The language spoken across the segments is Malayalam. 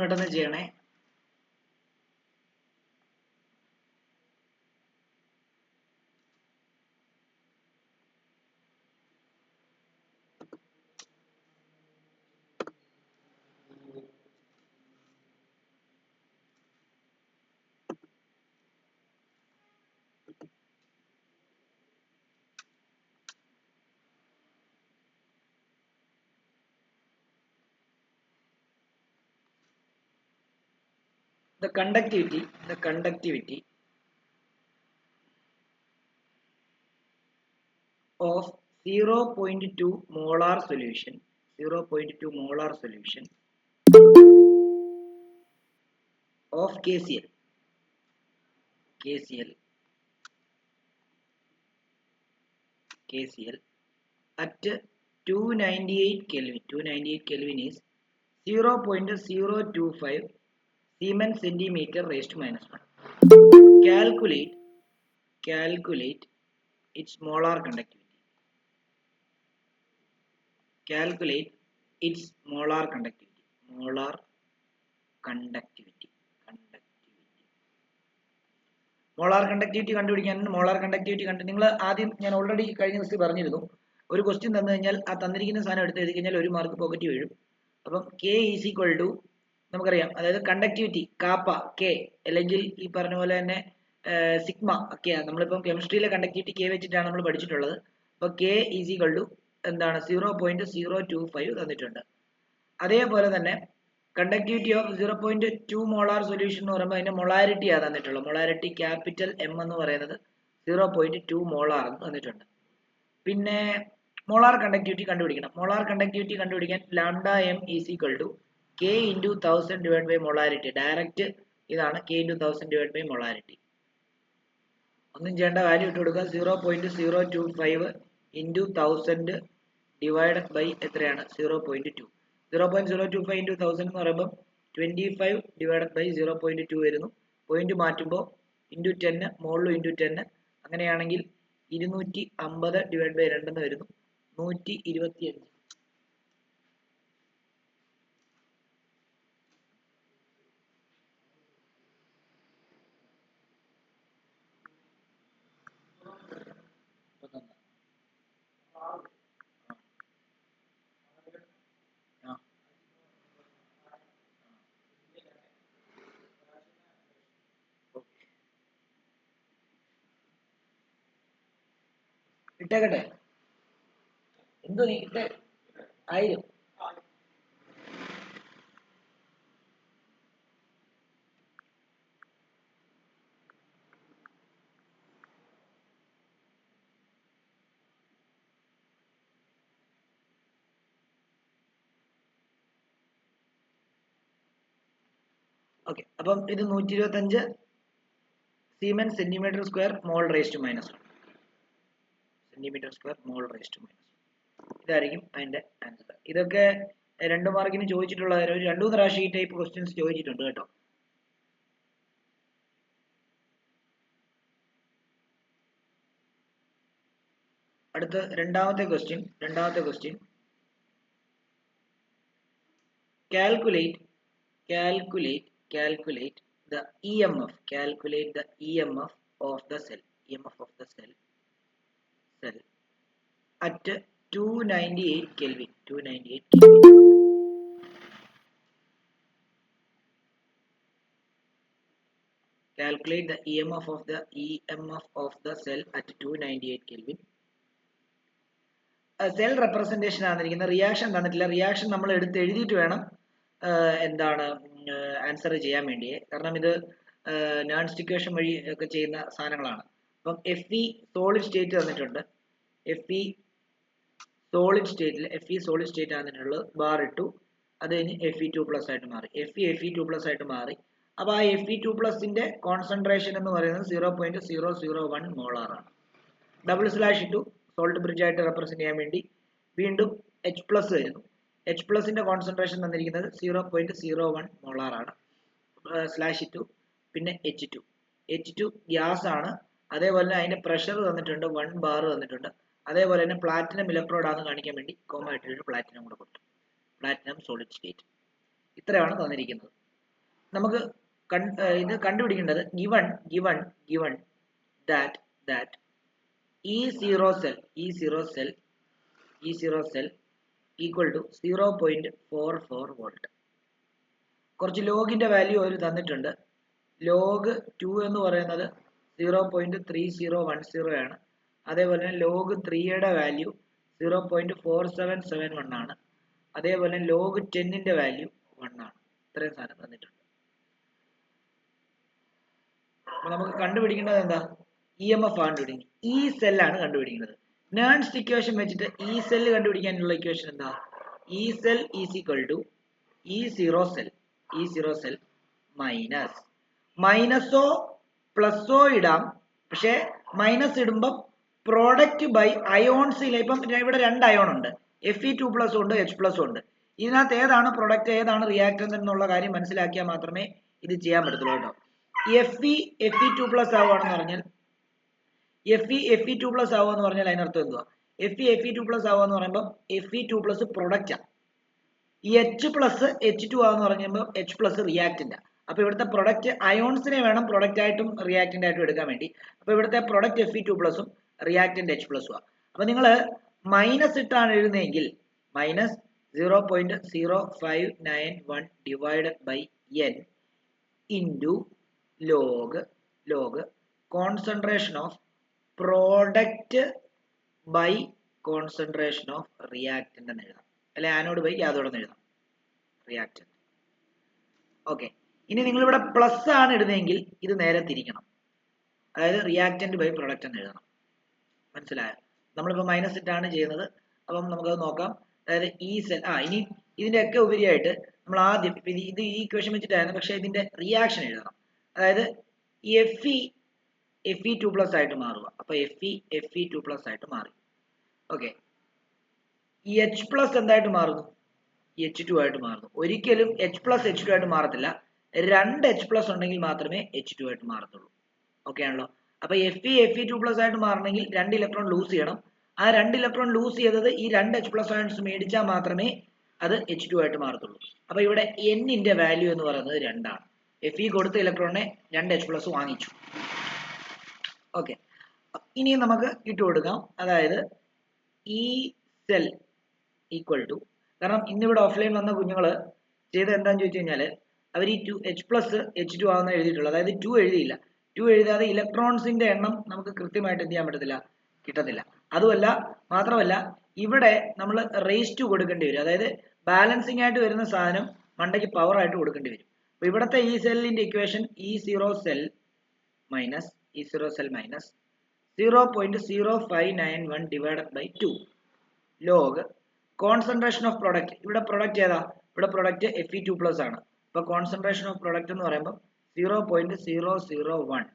പെട്ടെന്ന് ചെയ്യണേ. The conductivity of 0.2 molar solution of KCl at 298 Kelvin. 298 Kelvin is 0.025 Siemens centimeter raised to -1. Calculate its molar conductivity. Calculate its molar conductivity. Molar conductivity കണ്ടുപിടിക്കാൻ മോളാർ കണ്ടക്ടിവിറ്റി നിങ്ങൾ ആദ്യം ഞാൻ ഓൾറെഡി കഴിഞ്ഞ ദിവസം പറഞ്ഞിരുന്നു. ഒരു ക്വസ്റ്റ്യൻ തന്നു കഴിഞ്ഞാൽ ആ തന്നിരിക്കുന്ന സാധനം എടുത്ത് എഴുതി കഴിഞ്ഞാൽ 1 മാർക്ക് പോക്കറ്റ് വീഴും. അപ്പം K ഈസ് ഈക്വൽ ടു നമുക്കറിയാം, അതായത് കണ്ടക്ടിവിറ്റി കാപ്പ K അല്ലെങ്കിൽ ഈ പറഞ്ഞ പോലെ തന്നെ സിഗ്മ ഒക്കെ നമ്മളിപ്പം കെമിസ്ട്രിയിലെ കണ്ടക്ടിവിറ്റി K വെച്ചിട്ടാണ് നമ്മൾ പഠിച്ചിട്ടുള്ളത്. അപ്പോൾ K ഈസ് ഈക്വൽ ടു എന്താണ് 0.025 തന്നിട്ടുണ്ട്. അതേപോലെ തന്നെ കണ്ടക്ടിവിറ്റി ഓഫ് 0.2 മോളാർ സൊല്യൂഷൻ എന്ന് പറയുമ്പോൾ അതിന്റെ മൊളാരിറ്റി ആണ് തന്നിട്ടുള്ളത്. മൊളാരിറ്റി ക്യാപിറ്റൽ M എന്ന് പറയുന്നത് 0.2 മോളാർ എന്ന് തന്നിട്ടുണ്ട്. പിന്നെ മോളാർ കണ്ടക്ടിവിറ്റി കണ്ടുപിടിക്കണം. മോളാർ കണ്ടക്ടിവിറ്റി കണ്ടുപിടിക്കാൻ lambda M is equal to K into 1000 divided by molarity. Direct ഇതാണ് K into 1000 divided by molarity. ഒന്നും ചെയ്യേണ്ട, വാല്യൂ ഇട്ട് കൊടുക്കുക. 0.025 into 1000 divided by എത്രയാണ് 0.2. 0.025 into 1000 എന്ന് പറയുമ്പോൾ 25 divided by 0.2 വരുന്നു. പോയിന്റ് മാറ്റുമ്പോൾ ഇൻറ്റു 10 മോളിലും ഇൻറ്റു 10, അങ്ങനെയാണെങ്കിൽ 250 divided by 2 എന്ന് വരുന്നു. 125. ഇട്ടേക്കട്ടെ, എന്തോ നീ ഇട്ടേ 1000. ഓക്കെ, അപ്പം ഇത് 125 siemens centimetre square mole raise to -1 centimetre square mole raise to -1. ഇതായിരിക്കും അതിന്റെ ആൻസർ. ഇതൊക്കെ 2 മാർക്കിന് ചോദിച്ചിട്ടുള്ള ഒരു 2-3 പ്രാവശ്യം ഈ ടൈപ്പ് ക്വസ്റ്റ്യൻസ് ചോദിച്ചിട്ടുണ്ട് കേട്ടോ. അടുത്ത രണ്ടാമത്തെ question calculate the EMF of the cell at 298 Kelvin. Calculate the EMF of the cell at 298 Kelvin. Cell representation ആണെന്നിരിക്കുന്ന റിയാക്ഷൻ തന്നിട്ടില്ല. റിയാക്ഷൻ നമ്മൾ എടുത്ത് എഴുതിയിട്ട് വേണം എന്താണ് ആൻസർ ചെയ്യാൻ വേണ്ടി. കാരണം ഇത് നോൺ സ്റ്റിക്വേഷൻ വഴി ഒക്കെ ചെയ്യുന്ന സാധനങ്ങളാണ്. അപ്പം Fe സോളിഡ് സ്റ്റേറ്റ് തന്നിട്ടുണ്ട്. Fe സോളിഡ് സ്റ്റേറ്റ് ആണെന്നുള്ളത് ബാർ ഇട്ടു. അത് കഴിഞ്ഞ് Fe2+ ആയിട്ട് മാറി. Fe2+ ആയിട്ട് മാറി. അപ്പോൾ ആ Fe2+ന്റെ കോൺസെൻട്രേഷൻ എന്ന് പറയുന്നത് 0.001 മോളാർ ആണ്. ഡബിൾ സ്ലാഷ് ഇട്ടു സോൾട്ട് ബ്രിഡ്ജ് ആയിട്ട് റെപ്രസെന്റ് ചെയ്യാൻ വേണ്ടി. വീണ്ടും H+ വരുന്നു. H+ന്റെ കോൺസെൻട്രേഷൻ തന്നിരിക്കുന്നത് 0.01 മോളാർ ആണ്. സ്ലാഷ് ഇട്ടു. പിന്നെ H2 ഗ്യാസ് ആണ്. അതേപോലെ തന്നെ അതിന്റെ പ്രഷർ തന്നിട്ടുണ്ട്, 1 ബാർ തന്നിട്ടുണ്ട്. അതേപോലെ തന്നെ പ്ലാറ്റിനം ഇലക്ട്രോഡ് ആണെന്ന് കാണിക്കാൻ വേണ്ടി കോമ ഇട്ടിട്ട് പ്ലാറ്റിനം കൂടെ കൊടുത്തു. Platinum solid state. ഇത്രയാണ് തന്നിരിക്കുന്നത്. നമുക്ക് ഇത് കണ്ടുപിടിക്കേണ്ടത് given that E0 cell equal to 0.44 volt. കുറച്ച് ലോഗിന്റെ വാല്യൂ അവർ തന്നിട്ടുണ്ട്. ലോഗ് 2 എന്ന് പറയുന്നത് 0.3010 ആണ്. അതേപോലെ തന്നെ ലോഗ് 3യുടെ വാല്യൂ 0.4771 ആണ്. അതേപോലെ ലോഗ് 10ന്റെ വാല്യൂ 1 ആണ്. ഇത്രയും സാധനം തന്നിട്ടുണ്ട്. അപ്പോൾ നമുക്ക് കണ്ടുപിടിക്കേണ്ടത് എന്താ? EMF ആണ് കണ്ടുപിടിക്കുന്നത്. ഈ സെല്ലാണ് കണ്ടുപിടിക്കുന്നത്. നേൺസ്റ്റ് ഇക്വേഷൻ വെച്ചിട്ട് ഈ സെല്ല് കണ്ടുപിടിക്കാനുള്ള ഇക്വേഷൻ എന്താ? E cell is equal to E0 cell മൈനസോ പ്ലസോ ഇടാം. പക്ഷെ മൈനസ് ഇടുമ്പോൾ പ്രോഡക്റ്റ് ബൈ അയോൺസിലെ ഇപ്പം ഇവിടെ 2 അയോൺ ഉണ്ട്, Fe2+ ഉണ്ട്, H+ ഉണ്ട്. ഇതിനകത്ത് ഏതാണ് പ്രൊഡക്റ്റ് ഏതാണ് റിയാക്ടന്റ് എന്നുള്ള കാര്യം മനസ്സിലാക്കിയാൽ മാത്രമേ ഇത് ചെയ്യാൻ പറ്റത്തുള്ളൂ കേട്ടോ. Fe2+ ആവുകയാണെന്ന് പറഞ്ഞാൽ Fe2+ ആവുകയെന്ന് പറഞ്ഞാൽ അതിനർത്ഥം എന്തുവാ? Fe2+ ആവുകയെന്ന് പറയുമ്പോൾ Fe2+ പ്രൊഡക്റ്റാണ്. H+H2 ആണെന്ന് പറയുമ്പോൾ H+ റിയാക്റ്റന്റ്. അപ്പൊ ഇവിടുത്തെ പ്രൊഡക്റ്റ് അയോൺസിനെ വേണം പ്രൊഡക്റ്റ് ആയിട്ടും റിയാക്റ്റന്റ് ആയിട്ടും എടുക്കാൻ വേണ്ടി. അപ്പൊ ഇവിടുത്തെ പ്രൊഡക്റ്റ് Fe2+ഉം റിയാക്റ്റന്റ് H+ഉം ആണ്. അപ്പൊ നിങ്ങൾ മൈനസ് ഇട്ടാണ് എഴുതുന്നതെങ്കിൽ minus 0.0591 divided by n into log concentration of product by concentration of reactant എന്ന് എഴുതാം. അല്ലെ ആനോഡ് ബൈ കാഥോഡ് എന്ന് എഴുതാം, റിയാക്റ്റന്റ്. ഓക്കെ, ഇനി നിങ്ങളിവിടെ പ്ലസ് ആണ് ഇടുന്നതെങ്കിൽ ഇത് നേരെ തിരിക്കണം. അതായത് റിയാക്റ്റന്റ് ബൈ പ്രൊഡക്റ്റ് എന്ന് എഴുതണം. മനസ്സിലായോ? നമ്മളിപ്പോൾ മൈനസ് ഇട്ടാണ് ചെയ്യുന്നത്. അപ്പം നമുക്കത് നോക്കാം. അതായത് ഈ സെൽ ഇനി ഇതിൻ്റെയൊക്കെ ഉപരിയായിട്ട് നമ്മൾ ആദ്യം ഇത് ഈ ഇക്വേഷൻ വെച്ചിട്ടായിരുന്നു, പക്ഷേ ഇതിൻ്റെ റിയാക്ഷൻ എഴുതണം. അതായത് Fe2+ ആയിട്ട് മാറുക. അപ്പോൾ Fe2+ ആയിട്ട് മാറി. ഓക്കെ, ഈ H+ എന്തായിട്ട് മാറുന്നു? H2 ആയിട്ട് മാറുന്നു. ഒരിക്കലും H+H2 ആയിട്ട് മാറത്തില്ല. 2 H+ ഉണ്ടെങ്കിൽ മാത്രമേ H2 ആയിട്ട് മാറത്തുള്ളൂ. ഓക്കെ ആണല്ലോ? അപ്പൊ Fe2+ ആയിട്ട് മാറണമെങ്കിൽ 2 ഇലക്ട്രോൺ ലൂസ് ചെയ്യണം. ആ 2 ഇലക്ട്രോൺ ലൂസ് ചെയ്തത് ഈ 2 H+ അയോൺസ് മേടിച്ചാൽ മാത്രമേ അത് H2 ആയിട്ട് മാറത്തുള്ളൂ. അപ്പൊ ഇവിടെ n-ന്റെ വാല്യൂ എന്ന് പറയുന്നത് 2 ആണ്. Fe കൊടുത്ത ഇലക്ട്രോണിനെ 2 H+ വാങ്ങിച്ചു. ഓക്കെ, ഇനി നമുക്ക് ഇട്ട് കൊടുക്കാം. അതായത് ഈ സെൽ ഈക്വൽ ടു, കാരണം ഇന്നിവിടെ ഓഫ്ലൈൻ വന്ന കുഞ്ഞുങ്ങൾ ചെയ്ത് എന്താന്ന് ചോദിച്ചു കഴിഞ്ഞാൽ അവർ ഈ H+H2 ആവുന്ന എഴുതിയിട്ടുള്ളൂ. അതായത് 2 എഴുതിയില്ല. 2 എഴുതാതെ ഇലക്ട്രോൺസിന്റെ എണ്ണം നമുക്ക് കൃത്യമായിട്ട് എന്ത് ചെയ്യാൻ പറ്റത്തില്ല, കിട്ടത്തില്ല. മാത്രമല്ല ഇവിടെ നമ്മൾ റേസ് ടു കൊടുക്കേണ്ടി വരും. അതായത് ബാലൻസിങ് ആയിട്ട് വരുന്ന സാധനം മണ്ടയ്ക്ക് പവർ ആയിട്ട് കൊടുക്കേണ്ടി വരും. അപ്പൊ ഇവിടുത്തെ ഈ സെല്ലിന്റെ equation E0 cell minus 0.0591 divided by 2 log concentration of product. ഇവിടെ പ്രൊഡക്റ്റ് ഏതാ? ഇവിടെ പ്രൊഡക്റ്റ് Fe2+ ആണ്. അപ്പൊ കോൺസെൻട്രേഷൻ ഓഫ് പ്രൊഡക്റ്റ് എന്ന് പറയുമ്പോൾ 0.001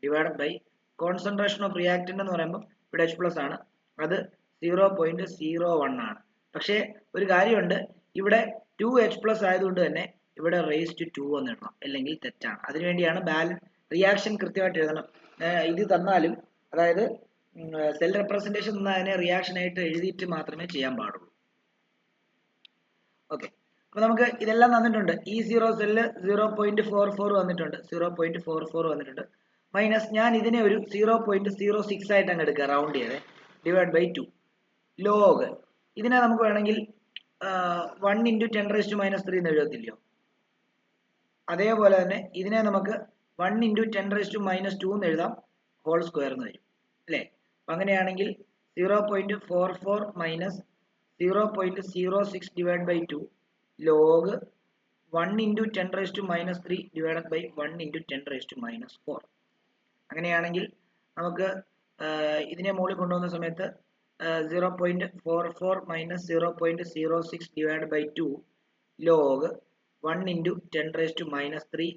divided by concentration of reactant എന്ന് പറയുമ്പോൾ ഇവിടെ H+ ആണ്, അത് 0.01 ആണ്. പക്ഷേ ഒരു കാര്യമുണ്ട്, ഇവിടെ 2H+ ആയതുകൊണ്ട് തന്നെ ഇവിടെ റേസ് ടു 2 എന്ന് എഴുതണം, അല്ലെങ്കിൽ തെറ്റാണ്. അതിനുവേണ്ടിയാണ് റിയാക്ഷൻ കൃത്യമായിട്ട് എഴുതണം. ഇത് തന്നാലും, അതായത് സെൽ റെപ്രസെന്റേഷൻ തന്നതിനെ റിയാക്ഷൻ ആയിട്ട് എഴുതിയിട്ട് മാത്രമേ ചെയ്യാൻ പാടുള്ളൂ. ഓക്കെ, അപ്പൊ നമുക്ക് ഇതെല്ലാം തന്നിട്ടുണ്ട്. E0 സെല്ല് 0.44 വന്നിട്ടുണ്ട്, 0.44 വന്നിട്ടുണ്ട്. മൈനസ് ഞാൻ ഇതിനെ ഒരു 0.06 ആയിട്ട് അങ്ങ് എടുക്കുക, റൗണ്ട് ചെയ്തേ, ഡിവൈഡ് ബൈ 2 ലോഗ്. ഇതിനെ നമുക്ക് വേണമെങ്കിൽ 1 × 10⁻³ എന്ന് എഴുതത്തില്ലയോ? അതേപോലെ തന്നെ ഇതിനെ നമുക്ക് 1 × 10⁻² എന്ന് എഴുതാം, ഹോൾ സ്ക്വയർ എന്ന് വരും അല്ലേ? അപ്പൊ അങ്ങനെയാണെങ്കിൽ 0.44 minus 0.06 divide by 2 log 1 × 10⁻³ divided by 1 × 10⁻⁴. അങ്ങനെയാണെങ്കിൽ നമുക്ക് ഇതിനെ മുകളിൽ കൊണ്ടുവന്ന സമയത്ത് 0.44 മൈനസ് 0.06 ഡിവൈഡ് ബൈ 2 ലോഗ് 1 × 10⁻³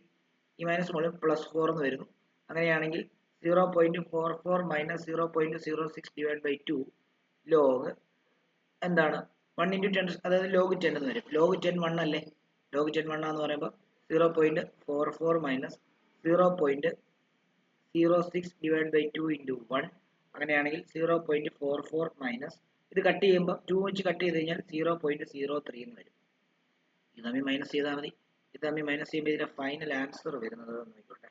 ഈ മൈനസ് മുകളിൽ +4 എന്ന് വരുന്നു. അങ്ങനെയാണെങ്കിൽ 0.44 മൈനസ് 0.06 ഡിവൈഡ് ബൈ 2 ലോഗ് എന്താണ് 1 × 10, അതായത് ലോഗ് 10 എന്ന് വരും. ലോഗ് 10 1 അല്ലേ? ലോഗ് 10 1 എന്ന് പറയുമ്പോൾ 0.44 മൈനസ് 0.06 ഡിവൈഡ് ബൈ 2 × 1. അങ്ങനെയാണെങ്കിൽ 0.44 മൈനസ് ഇത് കട്ട് ചെയ്യുമ്പോൾ 2 വെച്ച് കട്ട് ചെയ്ത് കഴിഞ്ഞാൽ 0.03 എന്ന് വരും. ഇത് തമ്മിൽ മൈനസ് ചെയ്താൽ മതി. ഇത് തമ്മിൽ മൈനസ് ചെയ്യുമ്പോൾ ഇതിന്റെ ഫൈനൽ ആൻസർ വരുന്നത് നോക്കിക്കോട്ടെ.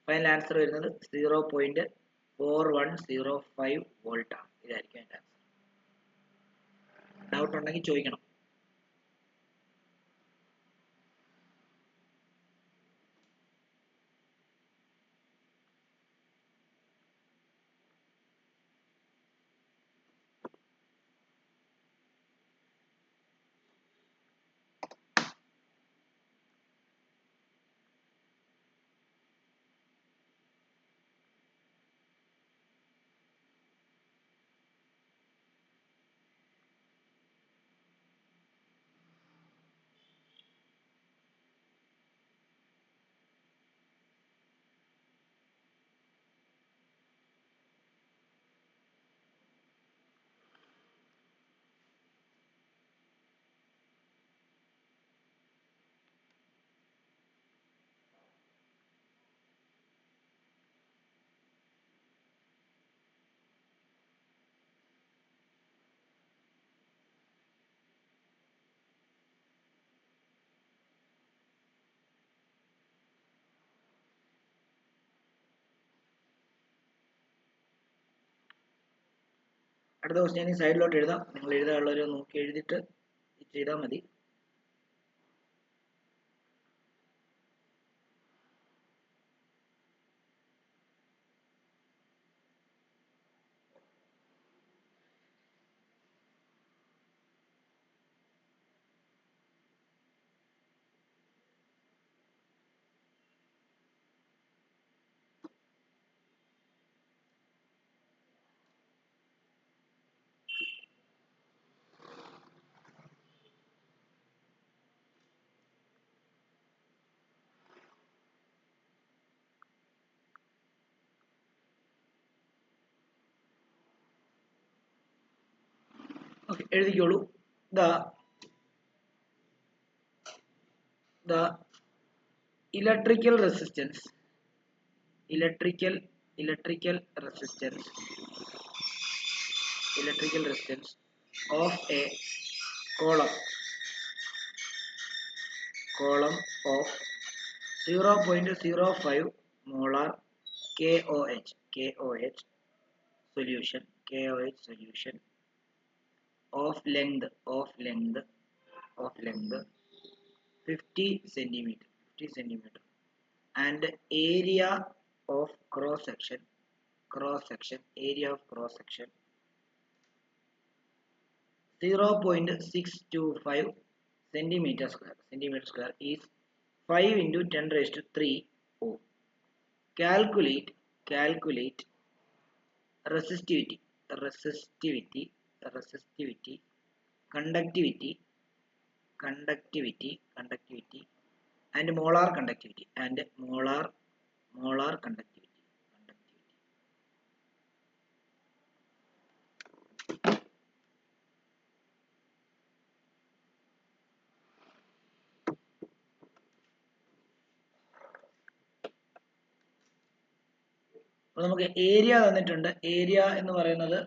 ഫൈനൽ ആൻസർ വരുന്നത് 0.4105 വോൾട്ട് ആണ്. ഇതായിരിക്കും അതിന്റെ ആൻസർ. ഡൗട്ട് ഉണ്ടെങ്കിൽ ചോദിക്കണം. അടുത്ത ക്വസ്റ്റ്യൻ ഞാൻ സൈഡിലോട്ട് എഴുതാം. നിങ്ങൾ എഴുതാനുള്ളവർ നോക്കി എഴുതിയിട്ട് ചെയ്താൽ മതി. Okay, എഴുതിക്കോളൂ. The electrical resistance of a column of 0.05 molar KOH solution of length 50 centimeter and area of cross section 0.625 centimeter square is 5 into 10 raised to 3 ohm. Calculate resistivity, conductivity and molar conductivity അപ്പോൾ നമുക്ക് ഏരിയ തന്നിട്ടുണ്ട്. ഏരിയ എന്ന് പറയുന്നത്